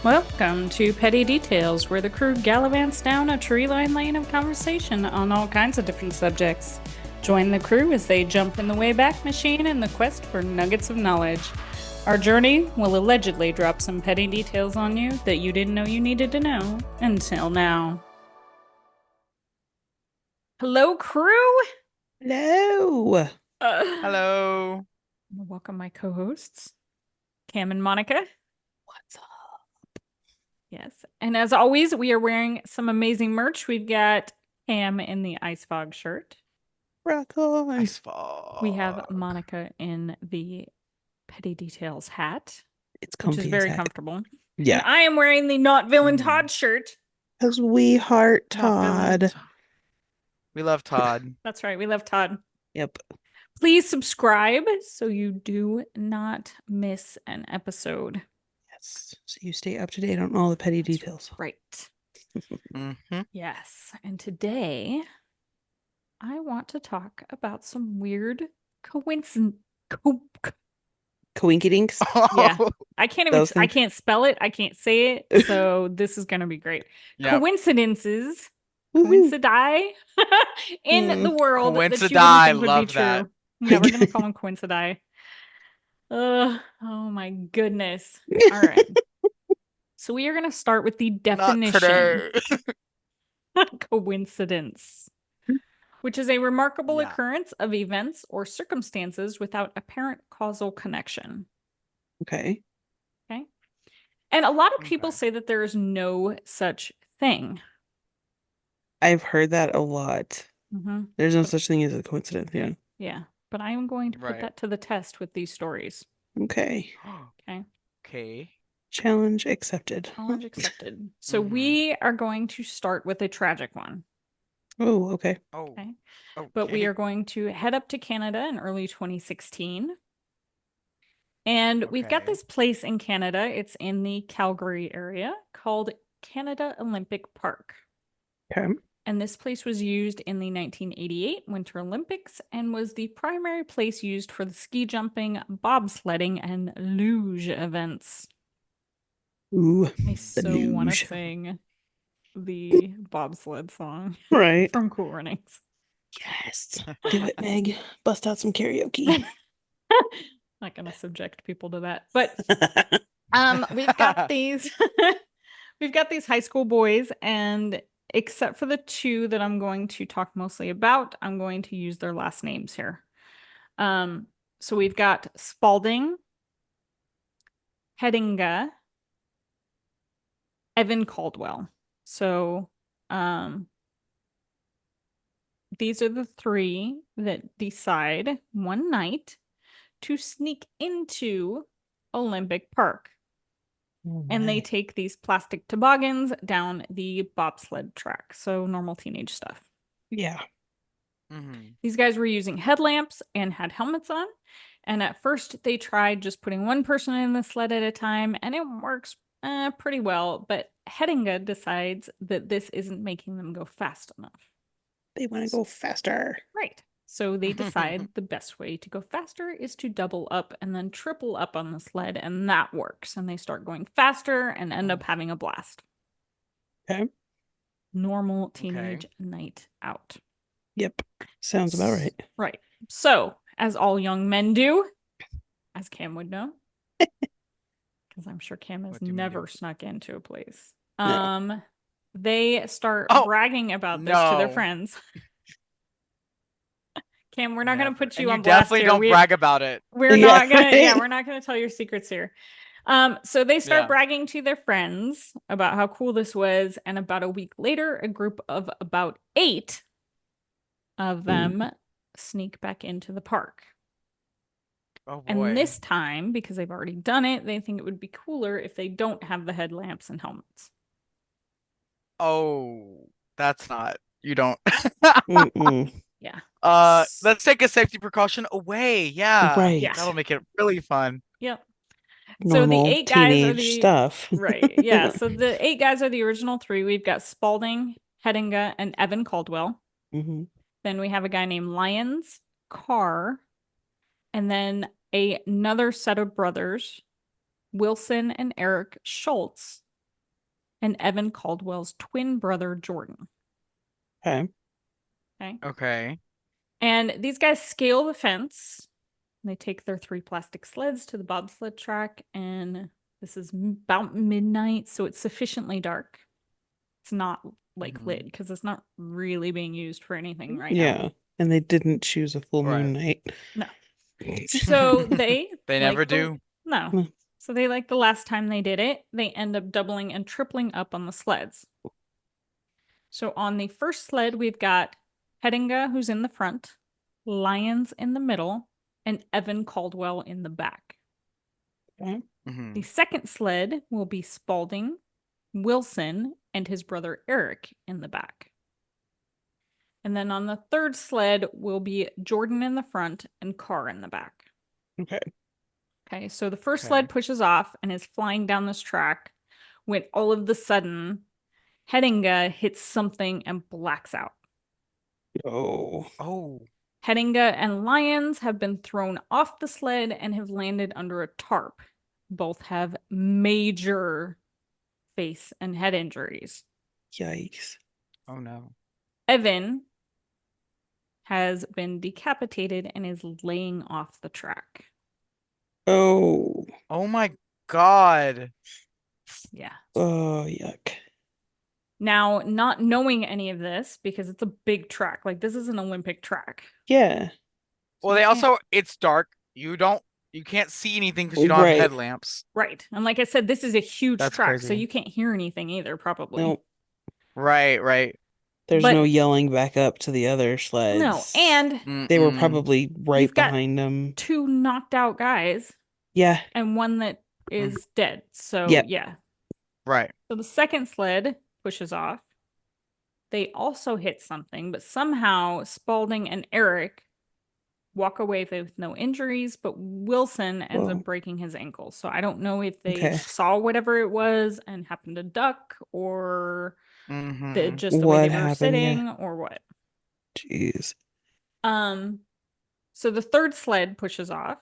Welcome to Petty Details, where the crew gallivants down a tree-lined lane of conversation on all kinds of different subjects. Join the crew as they jump in the Wayback Machine in the quest for nuggets of knowledge. Our journey will allegedly drop some petty details on you that you didn't know you needed to know until now. Hello, crew! Hello. Hello. Welcome my co-hosts, Cam and Monica. What's up? Yes. And as always, we are wearing some amazing merch. We've got Cam in the Ice Fog shirt. Rock on. Ice fog. We have Monica in the Petty Details hat, It's which comfy is very as heck. comfortable. Yeah. And I am wearing the Not Villain Mhm. Todd shirt. Because we heart Not villain. Todd. We love Todd. That's right. We love Todd. Yep. Please subscribe so you do not miss an episode. Yes. So you stay up to date on all the petty details. Right. Mm-hmm. Yes. And today I want to talk about some weird coincidence. Coinkydinks. Yeah. I can't even, Those I things. can't spell it. I can't say it. So this is going to be great. Yep. Coincidences, Woohoo. coincidi in the world that you wouldn't Coincidi, think would be love true. that. Yeah, we're going to call them coincidi. Oh my goodness. All right. So we are going to start with the Not definition. today. Coincidence, which is a remarkable Yeah. occurrence of events or circumstances without apparent causal connection. Okay. Okay. And a lot of people Okay. say that there is no such thing. I've heard that a lot. Mm-hmm. There's no such thing as a coincidence. Yeah. Yeah. But I am going to put Right. that to the test with these stories. Okay. Okay. Okay. Challenge accepted. Challenge accepted. So Mhm. we are going to start with a tragic one. Oh, okay. Oh. Okay. Okay. But we are going to head up to Canada in early 2016. And we've got Okay. this place in Canada. It's in the Calgary area called Canada Olympic Park. Okay. And this place was used in the 1988 Winter Olympics and was the primary place used for the ski jumping, bobsledding, and luge events. Ooh. I so want to luge. sing the bobsled song Right. from Cool Runnings. Yes. Do it, Meg. Bust out some karaoke. Not going to subject people to that. But we've got these we've got these high school boys, and except for the two that I'm going to talk mostly about, I'm going to use their last names here. So we've got Spalding, Hedinga, Evan Caldwell. So these are the three that decide one night to sneak into Olympic Park. And they take these plastic toboggans down the bobsled track. So normal teenage stuff. Yeah. Mm-hmm. These guys were using headlamps and had helmets on. And at first they tried just putting one person in the sled at a time, and it works pretty well. But Hedinga decides that this isn't making them go fast enough. They want to go faster. Right. So they decide the best way to go faster is to double up and then triple up on the sled, and that works. And they start going faster and end up having a blast. Okay. Normal teenage night out. Yep. Sounds about right. Right. So, as all young men do, as Cam would know, because I'm sure Cam has What do you mean never do? snuck into a place. No. They start Oh, bragging about this to their no. friends. Cam, we're not going to Never. put you And on you blast definitely here. don't brag about it. We're Yeah, not gonna, yeah, right. we're not gonna tell your secrets here. So they start Yeah. bragging to their friends about how cool this was, and about a week later, a group of about 8 of them sneak back into the park. Oh boy. And this time, because they've already done it, they think it would be cooler if they don't have the headlamps and helmets. Oh, that's not. You don't. Mm-mm. Yeah. Let's take a safety precaution away. Yeah. Right. Yeah. That'll make it really fun. Yep. Normal so the 8 guys are teenage the stuff. right. Yeah. So the 8 guys are the original 3. We've got Spalding, Hedinga, and Evan Caldwell. Mm-hmm. Then we have a guy named Lyons Carr, and then another set of brothers, Wilson and Eric Schultz, and Evan Caldwell's twin brother, Jordan. Okay. Okay. Okay. And these guys scale the fence. They take their 3 plastic sleds to the bobsled track, and this is about midnight, so it's sufficiently dark. It's not like lit because it's not really being used for anything right now. Yeah. And they didn't choose a full moon night. No. So they never like do. No. Hmm. So they like the last time they did it, they end up doubling and tripling up on the sleds. So on the first sled, we've got Hedinga, who's in the front, Lyons in the middle, and Evan Caldwell in the back. Okay. The second sled will be Spalding, Wilson, and his brother Eric in the back. And then on the third sled will be Jordan in the front and Carr in the back. Okay. Okay, so the first Okay. sled pushes off and is flying down this track when all of the sudden Hedinga hits something and blacks out. Oh. Oh. Hedinga and Lyons have been thrown off the sled and have landed under a tarp. Both have major face and head injuries. Yikes. Oh no. Evan has been decapitated and is laying off the track. Oh. Oh my God. Yeah. Oh, yuck. Now, not knowing any of this, because it's a big track, like this is an Olympic track. Yeah. Well, you they can't- also, it's dark. You can't see anything because you don't Right. have headlamps. Right. And like I said, this is a huge That's track, so crazy. you can't hear anything either, probably. Nope. Right. There's But- no yelling back up to the other sleds. No, and They were Mm-mm. probably right You've got- behind them. 2 knocked out guys Yeah. and one that is dead. So, Yep. yeah. Right. So the second sled pushes off. They also hit something, but somehow Spalding and Eric walk away with no injuries, but Wilson ends Whoa. up breaking his ankle. So I don't know if they Okay. saw whatever it was and happened to duck, or Mhm. just the What way they were happened, yeah. sitting, or what. Jeez. So the third sled pushes off,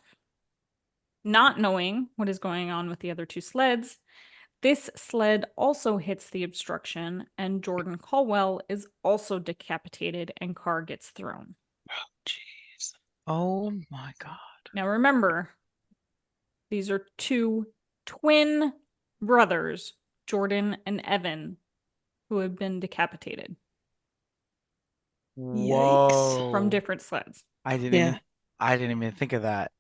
not knowing what is going on with the other 2 sleds. This sled also hits the obstruction, and Jordan Caldwell is also decapitated, and Carr gets thrown. Jeez. Oh my God. Now remember, these are 2 twin brothers, Jordan and Evan, who have been decapitated Whoa. from different sleds. I didn't even think of that.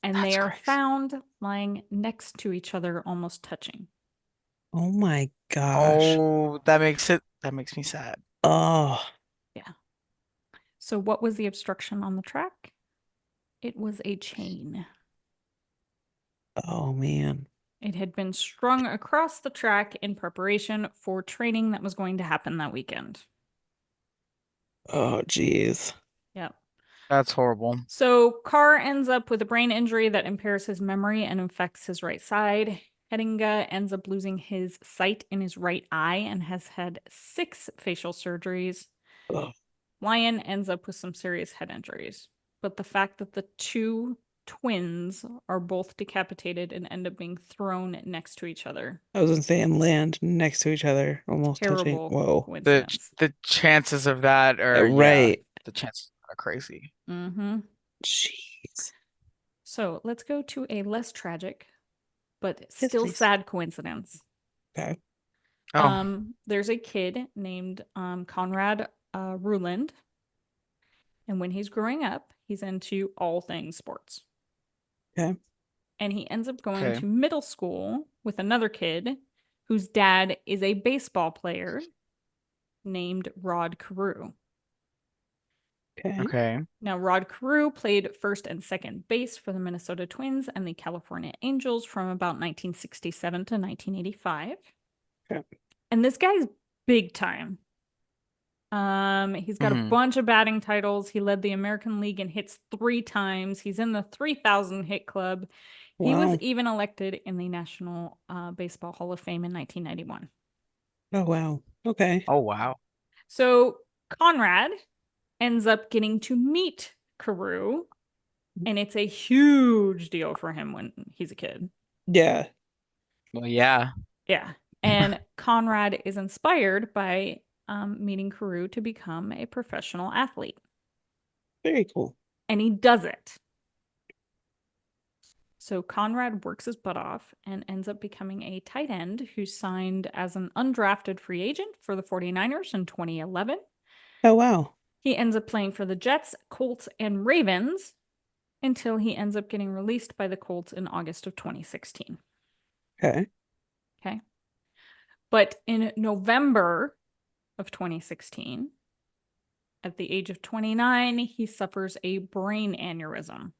And That's they are crazy. found lying next to each other, almost touching. Oh my gosh. Oh, that makes me sad. Oh. So what was the obstruction on the track? It was a chain. Oh man. It had been strung across the track in preparation for training that was going to happen that weekend. Oh jeez. Yep. That's horrible. So Carr ends up with a brain injury that impairs his memory and infects his right side. Hedinga ends up losing his sight in his right eye and has had 6 facial surgeries. Ugh. Lyon ends up with some serious head injuries. But the fact that the 2 twins are both decapitated and end up being thrown next to each other. I was gonna say and land next to each other, almost touching. Terrible Whoa. coincidence. The chances of that are Right. the chances are crazy. Mm-hmm. Jeez. So let's go to a less tragic, but Yes, still please. sad coincidence. Okay. Oh. There's a kid named Conrad Ruland, and when he's growing up, he's into all things sports. Okay. And he ends up going Okay. to middle school with another kid whose dad is a baseball player named Rod Carew. Okay. Now, Rod Carew played first and second base for the Minnesota Twins and the California Angels from about 1967 to 1985. Okay. And this guy's big time. He's got a Mhm. bunch of batting titles. He led the American League in hits 3 times. He's in the 3,000 hit club. He was Wow. even elected in the National Baseball Hall of Fame in 1991. Oh wow. Okay. Oh wow. So Conrad ends up getting to meet Carew, and it's a huge deal for him when he's a kid. Yeah. Well, yeah. Yeah. And Conrad is inspired by meeting Carew to become a professional athlete. Very cool. And he does it. So Conrad works his butt off and ends up becoming a tight end who signed as an undrafted free agent for the 49ers in 2011. Oh, wow. He ends up playing for the Jets, Colts, and Ravens until he ends up getting released by the Colts in August of 2016. Okay. Okay. But in November of 2016, at the age of 29, he suffers a brain aneurysm.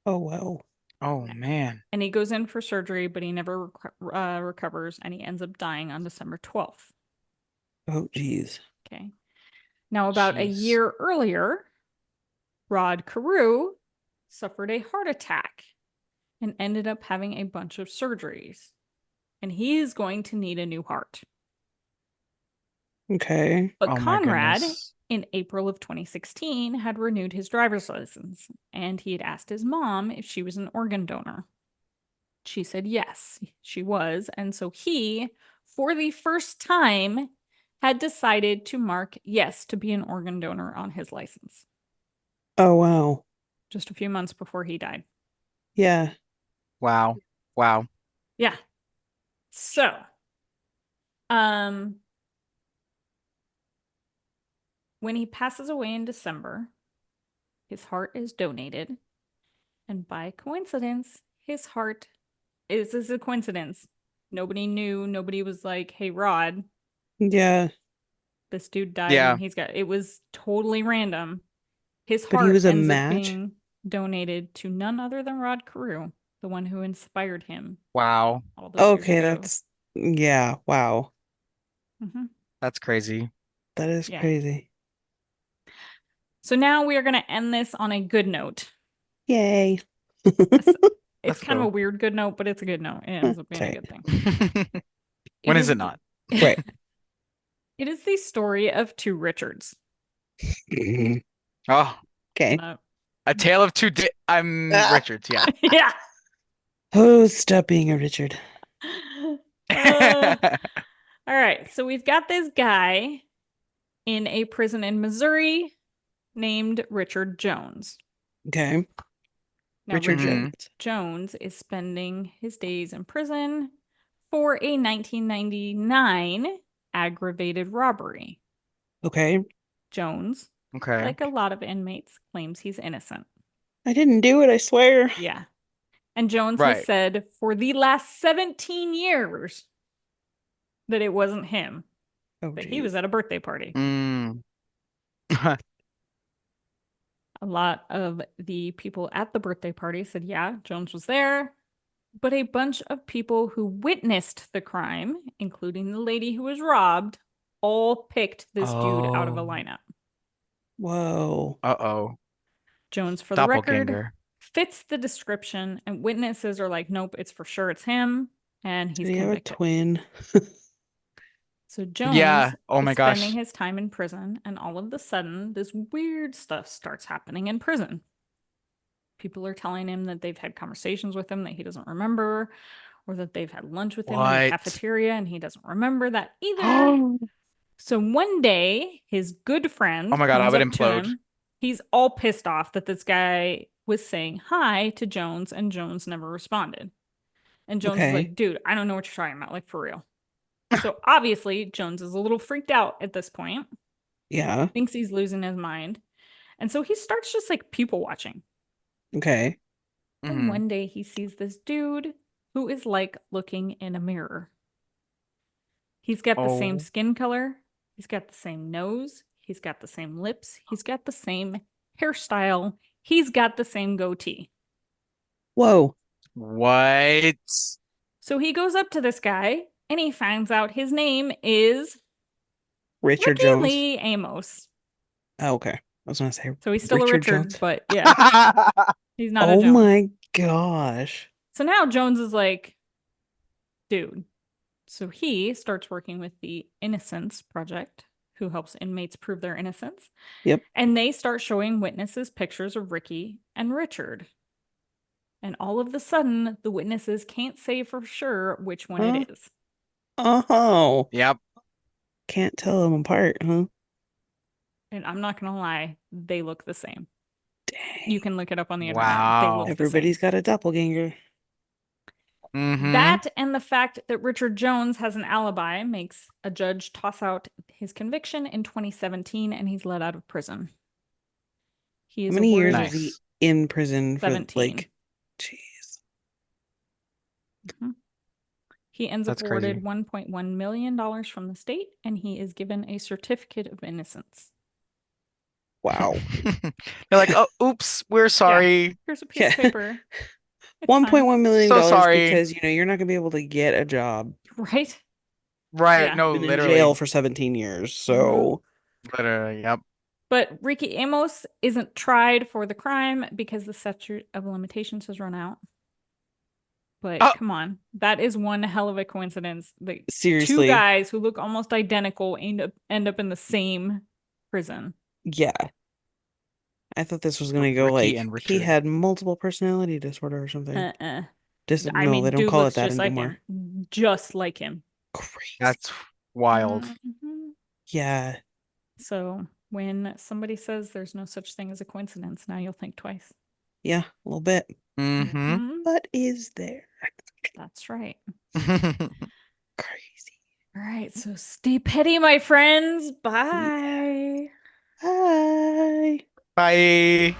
Oh, wow. Oh man. And he goes in for surgery, but he never recovers, and he ends up dying on December 12th. Oh, geez. Okay. Now, about a Jeez. year earlier, Rod Carew suffered a heart attack and ended up having a bunch of surgeries. And he is going to need a new heart. Okay. But Oh my Conrad, goodness. in April of 2016, had renewed his driver's license, and he had asked his mom if she was an organ donor. She said yes, she was. And so he, for the first time, had decided to mark yes to be an organ donor on his license Oh, wow. just a few months before he died. Yeah. Wow. Wow. Yeah. So, when he passes away in December, his heart is donated. And by coincidence, his heart is a coincidence. Nobody knew. Nobody was like, hey, Rod, Yeah. this dude died Yeah. and he's got, it was totally random. His But he heart was a ends up match? being donated to none other than Rod Carew, the one who inspired him Wow. all those years Okay, ago. that's yeah, wow. Mhm. That's crazy. That is Yeah. crazy. So now we are going to end this on a good note. Yay. It's Let's kind of a go. weird good note, but it's a good note. It ends up being a Tight. good thing. When is it not? Right. It is the story of two Richards. Oh, Okay. a tale of two. I'm Ah. Richards. Yeah. Yeah. Oh, stop being a Richard. All right. So we've got this guy in a prison in Missouri named Richard Jones. Okay. Now, Richard Mhm. Jones. Jones is spending his days in prison for a 1999 aggravated robbery. Okay. Jones, Okay. like a lot of inmates, claims he's innocent. I didn't do it, I swear. Yeah. And Jones Right. has said for the last 17 years that it wasn't him, Oh, that he was at a birthday party. Mm. A lot of the people at the birthday party said, yeah, Jones was there. But a bunch of people who witnessed the crime, including the lady who was robbed, all picked this dude out of a Oh. lineup. Whoa. Uh-oh. Jones, for the record, Doppelganger. fits the description, and witnesses are like, nope, it's for sure it's him, and he's Did he have a convicted. twin? So Jones Yeah. Oh my is gosh. spending his time in prison, and all of a sudden, this weird stuff starts happening in prison. People are telling him that they've had conversations with him that he doesn't remember, or that they've had lunch with him in the What? cafeteria and he doesn't remember that either. So one day, his good friend Oh my God, I comes would up to implode. him. He's all pissed off that this guy was saying hi to Jones and Jones never responded. And Jones is Okay. like, dude, I don't know what you're talking about, like for real. So obviously, Jones is a little freaked out at this point, Yeah. thinks he's losing his mind. And so he starts just like people watching. Okay. And Mhm. one day he sees this dude who is like looking in a mirror. He's got the same Oh. skin color. He's got the same nose. He's got the same lips. He's got the same hairstyle. He's got the same goatee. Whoa. What? So he goes up to this guy and he finds out his name is Richard Ricky Jones. Lee Amos. Oh, okay. I was gonna say So he's still a Richard Richard, Jones. but yeah, he's not a Oh Jones. my gosh. So now Jones is like, dude. So he starts working with the Innocence Project, who helps inmates prove their innocence. Yep. And they start showing witnesses pictures of Ricky and Richard. And all of a sudden, the witnesses can't say for sure which one Huh? it is. Oh, Yep. can't tell them apart, huh? And I'm not gonna lie, they look the same. Dang. You can look it up on the internet. They Wow. look the Everybody's same. got a doppelganger. Mm-hmm. That and the fact that Richard Jones has an alibi makes a judge toss out his conviction in 2017 and he's let out of prison. He How is many years awarded was he Nice. in prison for? 17. Jeez. He ends That's up awarded crazy. $1.1 million from the state and he is given a certificate of innocence. Wow. They're like, oh, oops, we're sorry. Here's a piece of Yeah. paper. It's fine. $1.1 million So sorry. because you're not gonna be able to get a job. Right? Right. Yeah. No, Been in literally. jail for 17 years, so Literally. Yep. But Ricky Amos isn't tried for the crime because the statute of limitations has run out. But Oh. come on, that is one hell of a coincidence that two seriously, guys who look almost identical end up in the same prison. yeah. I thought this was gonna go Ricky like and he Richard. had multiple personality disorder or something. Uh-uh. I No, mean, they don't dude call it looks that just like anymore. him. Just like him. Crazy. That's wild. Mhm. Yeah. So when somebody says there's no such thing as a coincidence, now you'll think twice. Yeah, a little bit. Mm-hmm. Mhm. But is there? That's right. Crazy. All right, so stay petty, my friends. Bye. Bye. Bye.